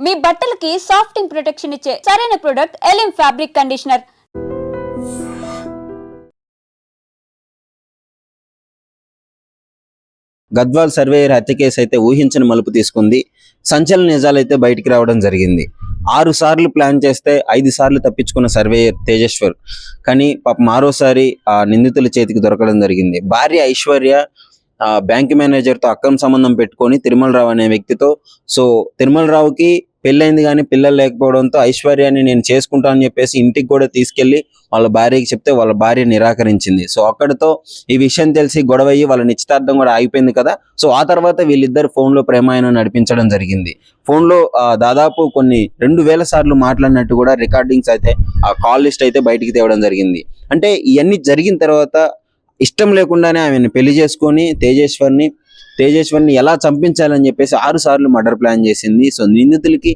మీ బట్టలకి సాఫ్టింగ్ ప్రొటెక్షన్ ఇచ్చే సరైన ప్రొడక్ట్ ఎలిమ్ ఫ్యాబ్రిక్ కండిషనర్. గద్వాల్ సర్వేయర్ హత్య కేసు అయితే ఊహించని మలుపు తీసుకుంది. సంచలన నిజాలైతే బయటికి రావడం జరిగింది. 6 సార్లు ప్లాన్ చేస్తే 5 సార్లు తప్పించుకున్న సర్వేయర్ తేజేశ్వర్ కానీ పాపం మరోసారి ఆ నిందితుల చేతికి దొరకడం జరిగింది. భార్య ఐశ్వర్య బ్యాంక్ మేనేజర్తో అక్రమ సంబంధం పెట్టుకొని తిరుమలరావు అనే వ్యక్తితో, సో తిరుమలరావుకి పెళ్ళైంది కానీ పిల్లలు లేకపోవడంతో ఐశ్వర్యాన్ని నేను చేసుకుంటానని చెప్పేసి ఇంటికి కూడా తీసుకెళ్లి వాళ్ళ భార్యకి చెప్తే వాళ్ళ భార్య నిరాకరించింది. సో అక్కడితో ఈ విషయం తెలిసి గొడవ అయ్యి వాళ్ళ నిశ్చితార్థం కూడా ఆగిపోయింది కదా. సో ఆ తర్వాత వీళ్ళిద్దరు ఫోన్లో ప్రేమాయణం నడిపించడం జరిగింది. ఫోన్లో దాదాపు కొన్ని 2000 సార్లు మాట్లాడినట్టు కూడా రికార్డింగ్స్ అయితే ఆ కాల్ లిస్ట్ అయితే బయటికి తేవడం జరిగింది. అంటే ఇవన్నీ జరిగిన తర్వాత ఇష్టం లేకుండానే ఆమెను పెళ్లి చేసుకొని తేజేశ్వర్ని ఎలా చంపించాలని చెప్పేసి 6 సార్లు మర్డర్ ప్లాన్ చేసింది. సో నిందితులకి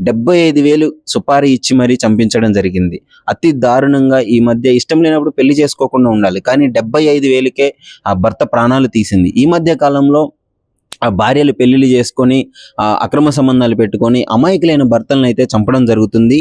75,000 సుపారీ ఇచ్చి మరీ చంపించడం జరిగింది. అతి దారుణంగా ఈ మధ్య ఇష్టం లేనప్పుడు పెళ్లి చేసుకోకుండా ఉండాలి, కానీ 75,000కే ఆ భర్త ప్రాణాలు తీసింది. ఈ మధ్య కాలంలో ఆ భార్యలు పెళ్లిళ్ళు చేసుకొని అక్రమ సంబంధాలు పెట్టుకొని అమాయకులైన భర్తలను అయితే చంపడం జరుగుతుంది.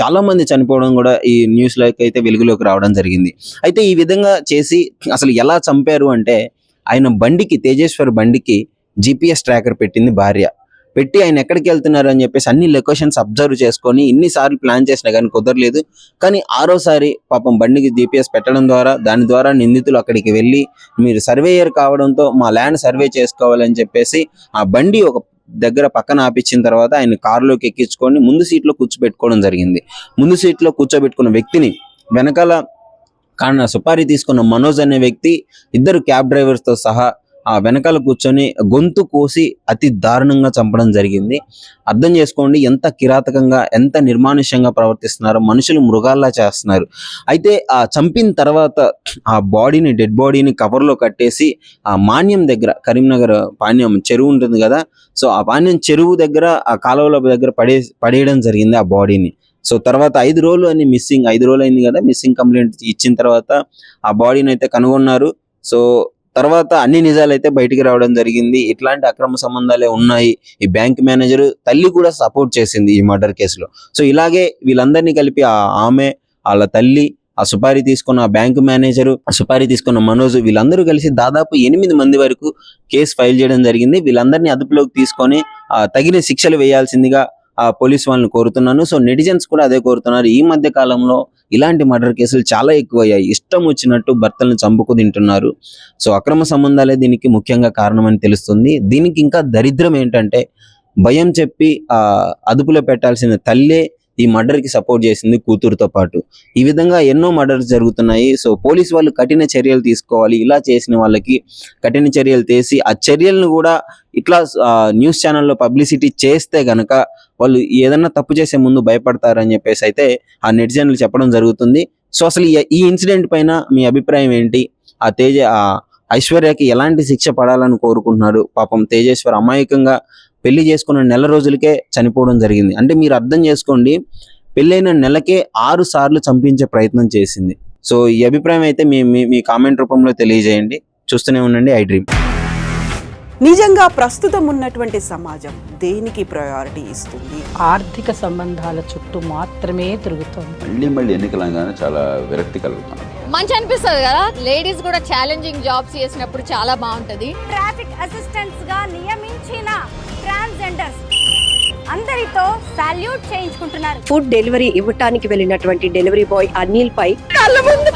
చాలా మంది చనిపోవడం కూడా ఈ న్యూస్లోకి అయితే వెలుగులోకి రావడం జరిగింది. అయితే ఈ విధంగా చేసి అసలు ఎలా చంపారు అంటే, ఆయన బండికి, తేజేశ్వర్ బండికి GPS ట్రాకర్ పెట్టింది భార్య. పెట్టి ఆయన ఎక్కడికి వెళ్తున్నారు అని చెప్పేసి అన్ని లొకేషన్స్ అబ్జర్వ్ చేసుకొని ఇన్నిసార్లు ప్లాన్ చేసినా కానీ కుదరలేదు. కానీ 6వసారి పాపం బండికి GPS పెట్టడం ద్వారా, దాని ద్వారా నిందితులు అక్కడికి వెళ్ళి మీరు సర్వేయర్ కావడంతో మా ల్యాండ్ సర్వే చేసుకోవాలని చెప్పేసి ఆ బండి ఒక దగ్గర పక్కన ఆపించిన తర్వాత ఆయన కారులోకి ఎక్కించుకొని ముందు సీట్లో కూర్చోబెట్టుకోవడం జరిగింది. ముందు సీట్లో కూర్చోబెట్టుకున్న వ్యక్తిని వెనకాల సుపారీ తీసుకున్న మనోజ్ అనే వ్యక్తి, 2 క్యాబ్ డ్రైవర్స్తో సహా ఆ వెనకాల కూర్చొని గొంతు కోసి అతి దారుణంగా చంపడం జరిగింది. అర్థం చేసుకోండి ఎంత కిరాతకంగా, ఎంత నిర్మానుష్యంగా ప్రవర్తిస్తున్నారో, మనుషులు మృగాల్లా చేస్తున్నారు. అయితే ఆ చంపిన తర్వాత ఆ డెడ్ బాడీని కవర్లో కట్టేసి ఆ మాన్యం దగ్గర, కరీంనగర్ పాణ్యం చెరువు ఉంటుంది కదా, సో ఆ పాణ్యం చెరువు దగ్గర ఆ కాలువల దగ్గర పడేయడం జరిగింది ఆ బాడీని. సో తర్వాత 5 రోజులు అని మిస్సింగ్, 5 రోజులు అయింది కదా మిస్సింగ్ కంప్లైంట్ ఇచ్చిన తర్వాత ఆ బాడీని అయితే కనుగొన్నారు. సో తర్వాత అన్ని నిజాలు అయితే బయటికి రావడం జరిగింది. ఇట్లాంటి అక్రమ సంబంధాలే ఉన్నాయి. ఈ బ్యాంక్ మేనేజర్ తల్లి కూడా సపోర్ట్ చేసింది ఈ మర్డర్ కేసులో. సో ఇలాగే వీళ్ళందరినీ కలిపి ఆమె, వాళ్ళ తల్లి, ఆ సుపారీ తీసుకున్న బ్యాంక్ మేనేజరు, సుపారీ తీసుకున్న మనోజ్, వీళ్ళందరూ కలిసి దాదాపు 8 మంది వరకు కేసు ఫైల్ చేయడం జరిగింది. వీళ్ళందరినీ అదుపులోకి తీసుకొని తగిన శిక్షలు వేయాల్సిందిగా పోలీస్ వాళ్ళని కోరుతున్నాను. సో నెటిజన్స్ కూడా అదే కోరుతున్నారు. ఈ మధ్య కాలంలో ఇలాంటి మర్డర్ కేసులు చాలా ఎక్కువయ్యాయి. ఇష్టం వచ్చినట్టు భర్తలను చంపుకు తింటున్నారు. సో అక్రమ సంబంధాలే దీనికి ముఖ్యంగా కారణమని తెలుస్తుంది. దీనికి ఇంకా దరిద్రం ఏంటంటే, భయం చెప్పి అదుపులో పెట్టాల్సిన తల్లే ఈ మర్డర్కి సపోర్ట్ చేసింది కూతురుతో పాటు. ఈ విధంగా ఎన్నో మర్డర్స్ జరుగుతున్నాయి. సో పోలీస్ వాళ్ళు కఠిన చర్యలు తీసుకోవాలి. ఇలా చేసిన వాళ్ళకి కఠిన చర్యలు తీసి ఆ చర్యలను కూడా ఇట్లా న్యూస్ ఛానల్లో పబ్లిసిటీ చేస్తే గనక వాళ్ళు ఏదన్నా తప్పు చేసే ముందు భయపడతారని చెప్పేసి అయితే ఆ నెటిజన్లు చెప్పడం జరుగుతుంది. సో అసలు ఈ ఇన్సిడెంట్ పైన మీ అభిప్రాయం ఏంటి? ఆ ఐశ్వర్యకి ఎలాంటి శిక్ష పడాలని కోరుకుంటున్నారు? పాపం తేజేశ్వర్ అమాయకంగా పెళ్లి చేసుకున్న నెల రోజులకే చనిపోవడం జరిగింది. అంటే మీరు అర్థం చేసుకోండి, పెళ్ళైన నెలకే 6 సార్లు చంపించే ప్రయత్నం చేసింది. సో ఈ అభిప్రాయం అయితే మీ కామెంట్ రూపంలో తెలియజేయండి. చూస్తూనే ఉండండి ఐ డ్రీమ్. నిజంగా ప్రస్తుతం ఉన్నటువంటి సమాజం దేనికి ప్రయారిటీ ఇస్తుంది? ఆర్థిక సంబంధాల చుట్టూ మాత్రమే తిరుగుతుంది. మళ్ళీ ఎన్నికలంగానే చాలా విరక్తి కలుగుతాను. మంచి అనిపిస్తుంది కదా, లేడీస్ కూడా ఛాలెంజింగ్ జాబ్స్ చేసినప్పుడు చాలా బాగుంటది. ట్రాఫిక్ అసిస్టెంట్స్ గా నియమించిన ట్రాన్స్జెండర్స్ అందరితో సాల్యూట్ చేయించుకుంటున్నారు. ఫుడ్ డెలివరీ ఇవ్వటానికి వెళ్ళినటువంటి డెలివరీ బాయ్ అనిల్ పై కళ్ళ ముందు